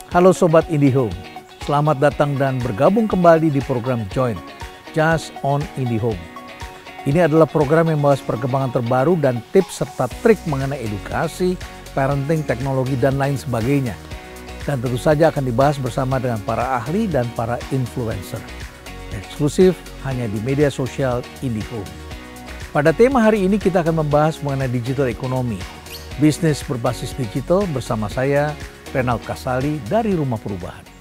Halo Sobat IndiHome, selamat datang dan bergabung kembali di program Join, Just on IndiHome. Ini adalah program yang membahas perkembangan terbaru dan tips serta trik mengenai edukasi, parenting, teknologi, dan lain sebagainya. Dan tentu saja akan dibahas bersama dengan para ahli dan para influencer. Eksklusif hanya di media sosial IndiHome. Pada tema hari ini kita akan membahas mengenai digital ekonomi, bisnis berbasis digital bersama saya, Renald Kasali dari Rumah Perubahan.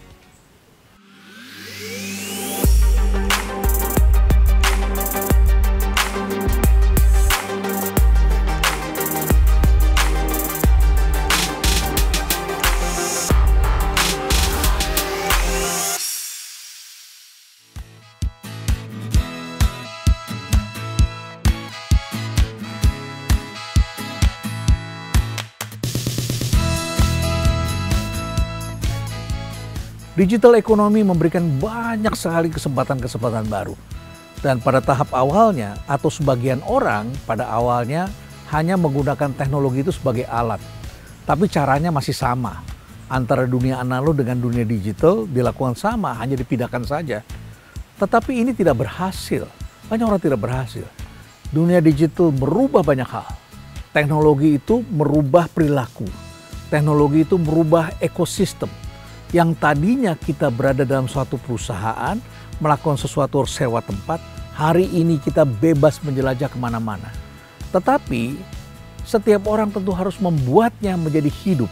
Digital ekonomi memberikan banyak sekali kesempatan-kesempatan baru. Dan pada tahap awalnya atau sebagian orang pada awalnya hanya menggunakan teknologi itu sebagai alat. Tapi caranya masih sama. Antara dunia analog dengan dunia digital dilakukan sama, hanya dipindahkan saja. Tetapi ini tidak berhasil. Banyak orang tidak berhasil. Dunia digital merubah banyak hal. Teknologi itu merubah perilaku. Teknologi itu merubah ekosistem. Yang tadinya kita berada dalam suatu perusahaan, melakukan sesuatu sewa tempat, hari ini kita bebas menjelajah kemana-mana. Tetapi setiap orang tentu harus membuatnya menjadi hidup.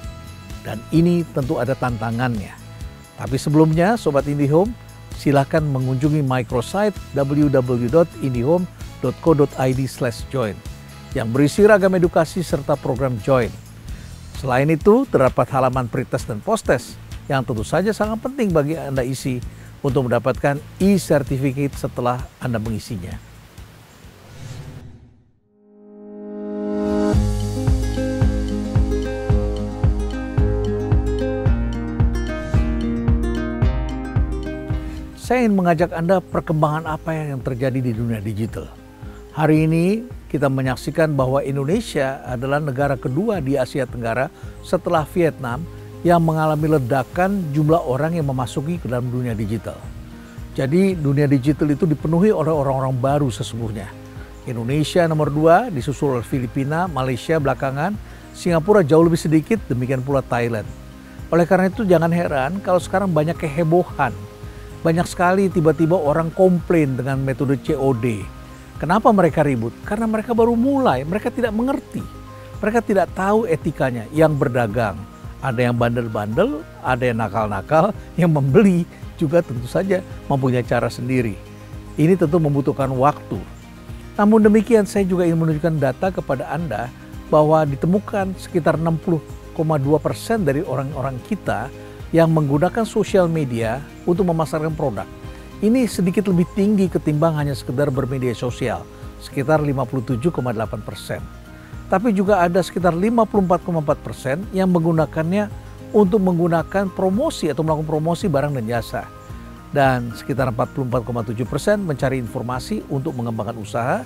Dan ini tentu ada tantangannya. Tapi sebelumnya Sobat IndiHome, silakan mengunjungi microsite www.indihome.co.id/join yang berisi ragam edukasi serta program Join. Selain itu, terdapat halaman pretest dan posttest yang tentu saja sangat penting bagi Anda isi untuk mendapatkan e-certificate setelah Anda mengisinya. Saya ingin mengajak Anda perkembangan apa yang terjadi di dunia digital. Hari ini kita menyaksikan bahwa Indonesia adalah negara kedua di Asia Tenggara setelah Vietnam yang mengalami ledakan jumlah orang yang memasuki ke dalam dunia digital. Jadi dunia digital itu dipenuhi oleh orang-orang baru sesungguhnya. Indonesia nomor 2, disusul oleh Filipina, Malaysia belakangan, Singapura jauh lebih sedikit, demikian pula Thailand. Oleh karena itu jangan heran kalau sekarang banyak kehebohan. Banyak sekali tiba-tiba orang komplain dengan metode COD. Kenapa mereka ribut? Karena mereka baru mulai, mereka tidak mengerti. Mereka tidak tahu etikanya yang berdagang. Ada yang bandel-bandel, ada yang nakal-nakal, yang membeli juga tentu saja mempunyai cara sendiri. Ini tentu membutuhkan waktu. Namun demikian saya juga ingin menunjukkan data kepada Anda bahwa ditemukan sekitar 60,2% dari orang-orang kita yang menggunakan sosial media untuk memasarkan produk. Ini sedikit lebih tinggi ketimbang hanya sekedar bermedia sosial, sekitar 57,8%. Tapi juga ada sekitar 54,4% yang menggunakannya untuk menggunakan promosi atau melakukan promosi barang dan jasa. Dan sekitar 44,7% mencari informasi untuk mengembangkan usaha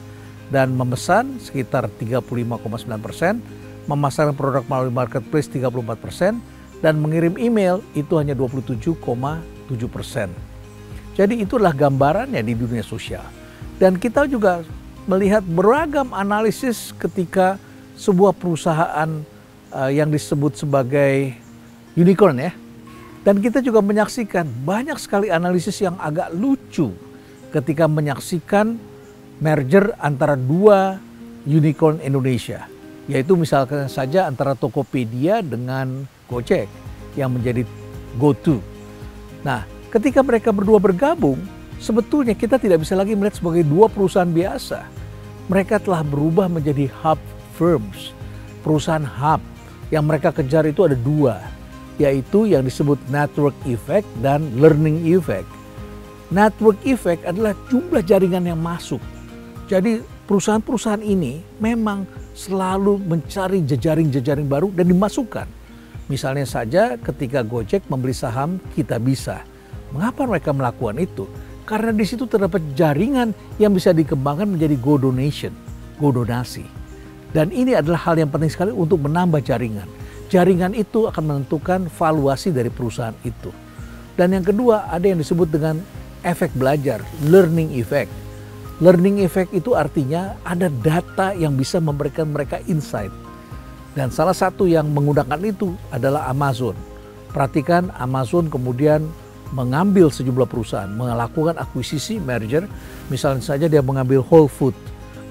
dan memesan sekitar 35,9%, memasarkan produk melalui marketplace 34%, dan mengirim email itu hanya 27,7%. Jadi itulah gambarannya di dunia sosial. Dan kita juga melihat beragam analisis ketika sebuah perusahaan yang disebut sebagai unicorn ya. Dan kita juga menyaksikan banyak sekali analisis yang agak lucu ketika menyaksikan merger antara dua unicorn Indonesia. Yaitu misalkan saja antara Tokopedia dengan Gojek yang menjadi GoTo. Nah, ketika mereka berdua bergabung, sebetulnya kita tidak bisa lagi melihat sebagai dua perusahaan biasa. Mereka telah berubah menjadi hub firms, perusahaan hub. Yang mereka kejar itu ada dua, yaitu yang disebut network effect dan learning effect. Network effect adalah jumlah jaringan yang masuk. Jadi perusahaan-perusahaan ini memang selalu mencari jejaring-jejaring baru dan dimasukkan. Misalnya saja ketika Gojek membeli saham Kitabisa. Mengapa mereka melakukan itu? Karena di situ terdapat jaringan yang bisa dikembangkan menjadi GoDonation, GoDonasi. Dan ini adalah hal yang penting sekali untuk menambah jaringan. jaringan itu akan menentukan valuasi dari perusahaan itu. Dan yang kedua, ada yang disebut dengan efek belajar, learning effect. Learning effect itu artinya ada data yang bisa memberikan mereka insight. Dan salah satu yang menggunakan itu adalah Amazon. Perhatikan, Amazon kemudian mengambil sejumlah perusahaan, melakukan akuisisi, merger. Misalnya saja dia mengambil Whole Foods,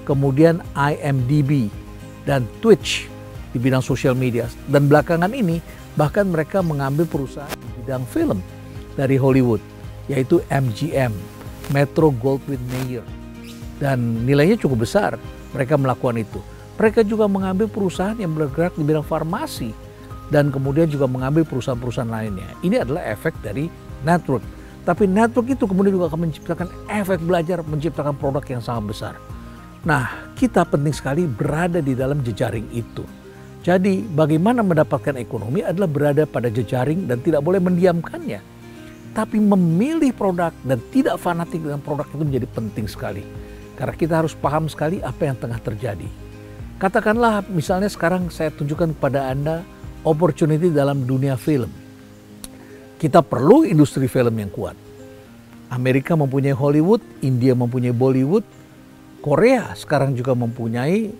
kemudian IMDb, dan Twitch di bidang sosial media. Dan belakangan ini bahkan mereka mengambil perusahaan di bidang film dari Hollywood, yaitu MGM, Metro Goldwyn Mayer. Dan nilainya cukup besar mereka melakukan itu. Mereka juga mengambil perusahaan yang bergerak di bidang farmasi dan kemudian juga mengambil perusahaan-perusahaan lainnya. Ini adalah efek dari network. Tapi network itu kemudian juga akan menciptakan efek belajar, menciptakan produk yang sangat besar. Nah, kita penting sekali berada di dalam jejaring itu. Jadi bagaimana mendapatkan ekonomi adalah berada pada jejaring dan tidak boleh mendiamkannya. Tapi memilih produk dan tidak fanatik dengan produk itu menjadi penting sekali. Karena kita harus paham sekali apa yang tengah terjadi. Katakanlah misalnya sekarang saya tunjukkan kepada Anda opportunity dalam dunia film. Kita perlu industri film yang kuat. Amerika mempunyai Hollywood, India mempunyai Bollywood, Korea sekarang juga mempunyai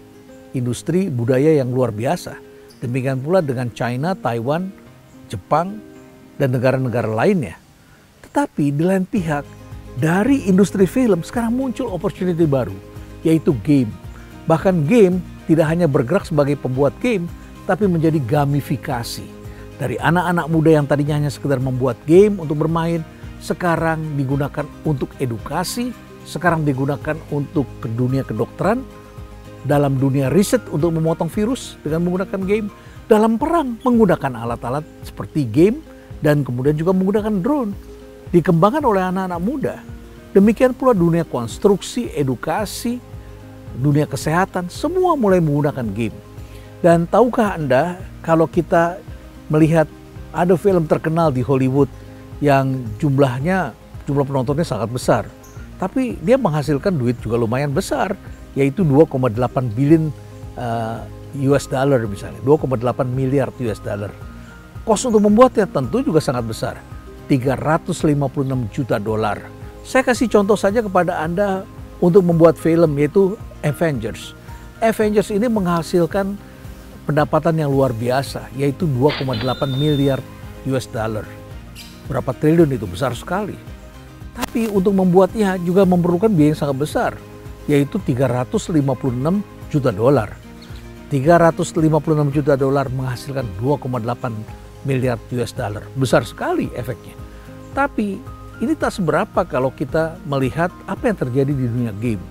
industri budaya yang luar biasa. Demikian pula dengan China, Taiwan, Jepang, dan negara-negara lainnya. Tetapi di lain pihak, dari industri film sekarang muncul opportunity baru, yaitu game. Bahkan game tidak hanya bergerak sebagai pembuat game, tapi menjadi gamifikasi. Dari anak-anak muda yang tadinya hanya sekedar membuat game untuk bermain, sekarang digunakan untuk edukasi, sekarang digunakan untuk ke dunia kedokteran, dalam dunia riset untuk memotong virus dengan menggunakan game, dalam perang menggunakan alat-alat seperti game, dan kemudian juga menggunakan drone. Dikembangkan oleh anak-anak muda. Demikian pula dunia konstruksi, edukasi, dunia kesehatan, semua mulai menggunakan game. Dan tahukah Anda kalau kita melihat ada film terkenal di Hollywood yang jumlah penontonnya sangat besar. Tapi dia menghasilkan duit juga lumayan besar, yaitu 2,8 billion US dollar misalnya, 2,8 miliar US dollar. Kos untuk membuatnya tentu juga sangat besar, 356 juta dolar. Saya kasih contoh saja kepada Anda untuk membuat film yaitu Avengers. Avengers ini menghasilkan pendapatan yang luar biasa, yaitu 2,8 miliar US dollar. Berapa triliun itu? Besar sekali. Tapi untuk membuatnya juga memerlukan biaya yang sangat besar, yaitu 356 juta dolar. 356 juta dolar menghasilkan 2,8 miliar US dollar. Besar sekali efeknya. Tapi ini tak seberapa kalau kita melihat apa yang terjadi di dunia game.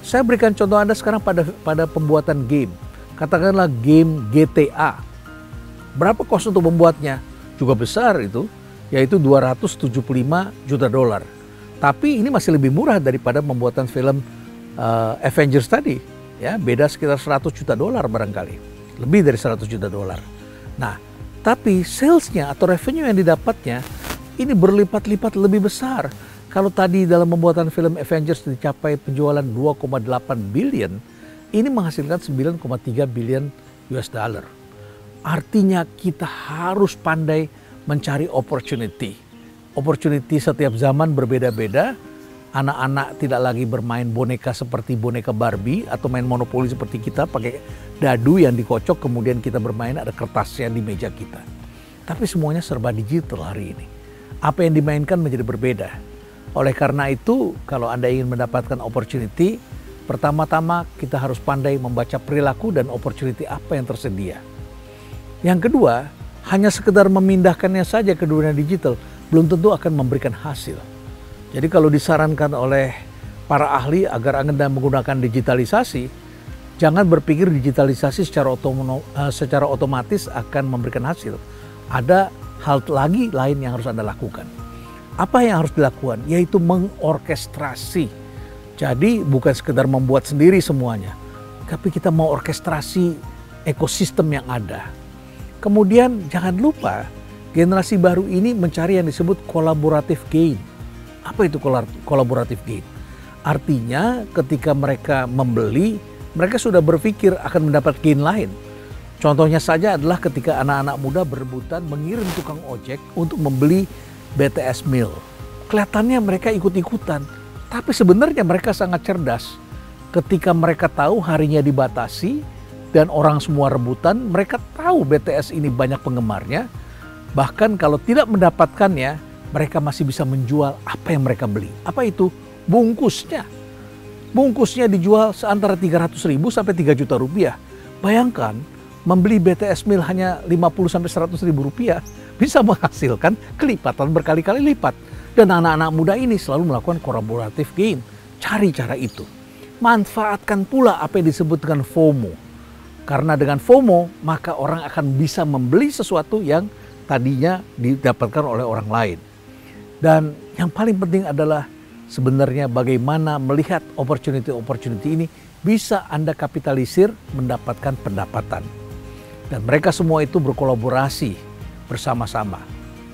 Saya berikan contoh Anda sekarang pada pembuatan game. Katakanlah game GTA. Berapa kos untuk membuatnya? Juga besar itu, yaitu 275 juta dolar. Tapi ini masih lebih murah daripada pembuatan film Avengers tadi. Ya, beda sekitar 100 juta dolar barangkali. Lebih dari 100 juta dolar. Nah, tapi salesnya atau revenue yang didapatnya ini berlipat-lipat lebih besar. Kalau tadi dalam pembuatan film Avengers dicapai penjualan 2,8 billion, ini menghasilkan 9,3 billion US dollar. Artinya kita harus pandai mencari opportunity. Opportunity setiap zaman berbeda-beda. Anak-anak tidak lagi bermain boneka seperti boneka Barbie atau main monopoli seperti kita pakai dadu yang dikocok kemudian kita bermain ada kertasnya di meja kita. Tapi semuanya serba digital hari ini. Apa yang dimainkan menjadi berbeda. Oleh karena itu kalau Anda ingin mendapatkan opportunity, pertama-tama kita harus pandai membaca perilaku dan opportunity apa yang tersedia. Yang kedua, hanya sekedar memindahkannya saja ke dunia digital belum tentu akan memberikan hasil. Jadi kalau disarankan oleh para ahli agar Anda menggunakan digitalisasi, jangan berpikir digitalisasi secara otomatis akan memberikan hasil. Ada hal lagi lain yang harus Anda lakukan. Apa yang harus dilakukan? Yaitu mengorkestrasi. Jadi bukan sekedar membuat sendiri semuanya, tapi kita mau orkestrasi ekosistem yang ada. Kemudian jangan lupa generasi baru ini mencari yang disebut collaborative gain. Apa itu collaborative gain? Artinya ketika mereka membeli, mereka sudah berpikir akan mendapat gain lain. Contohnya saja adalah ketika anak-anak muda berebutan mengirim tukang ojek untuk membeli BTS Meal. Kelihatannya mereka ikut-ikutan, tapi sebenarnya mereka sangat cerdas. Ketika mereka tahu harinya dibatasi dan orang semua rebutan, mereka tahu BTS ini banyak penggemarnya. Bahkan kalau tidak mendapatkannya, mereka masih bisa menjual apa yang mereka beli. Apa itu? Bungkusnya. Bungkusnya dijual seantara 300.000 sampai 3 juta rupiah. Bayangkan, membeli BTS Meal hanya 50 sampai 100 ribu rupiah bisa menghasilkan kelipatan berkali-kali lipat. Dan anak-anak muda ini selalu melakukan collaborative gain. Cari cara itu. Manfaatkan pula apa yang disebut dengan FOMO. Karena dengan FOMO, maka orang akan bisa membeli sesuatu yang tadinya didapatkan oleh orang lain. Dan yang paling penting adalah sebenarnya bagaimana melihat opportunity ini bisa Anda kapitalisir mendapatkan pendapatan. Dan mereka semua itu berkolaborasi bersama-sama.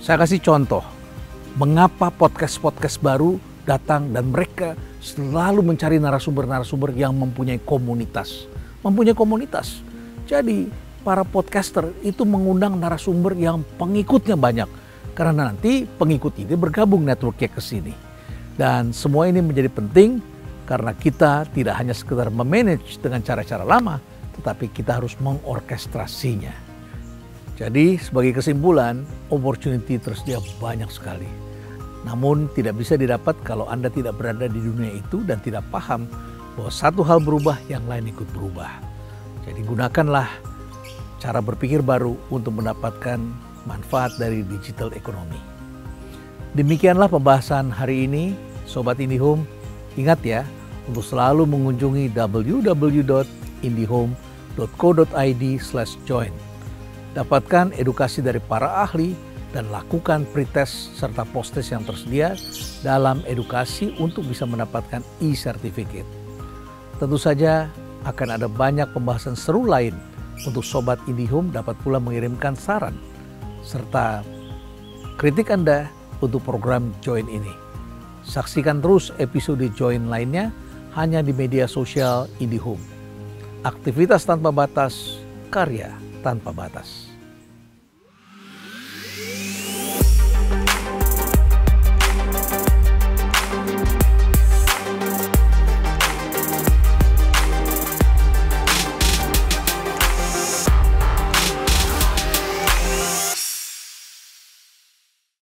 Saya kasih contoh, mengapa podcast-podcast baru datang dan mereka selalu mencari narasumber-narasumber yang mempunyai komunitas. Mempunyai komunitas. Jadi para podcaster itu mengundang narasumber yang pengikutnya banyak. Karena nanti pengikut ini bergabung networknya ke sini. Dan semua ini menjadi penting karena kita tidak hanya sekedar memanage dengan cara-cara lama, tetapi kita harus mengorkestrasinya. Jadi sebagai kesimpulan, opportunity tersedia banyak sekali. Namun tidak bisa didapat kalau Anda tidak berada di dunia itu dan tidak paham bahwa satu hal berubah, yang lain ikut berubah. Jadi gunakanlah cara berpikir baru untuk mendapatkan manfaat dari digital economy. Demikianlah pembahasan hari ini, Sobat IndiHome. Ingat ya, untuk selalu mengunjungi www.indihome.co.id/join. Dapatkan edukasi dari para ahli dan lakukan pretest serta post-test yang tersedia dalam edukasi untuk bisa mendapatkan e-certificate. Tentu saja akan ada banyak pembahasan seru lain untuk Sobat IndiHome dapat pula mengirimkan saran serta kritik Anda untuk program Join ini. Saksikan terus episode Join lainnya hanya di media sosial IndiHome. Aktivitas tanpa batas, karya tanpa batas.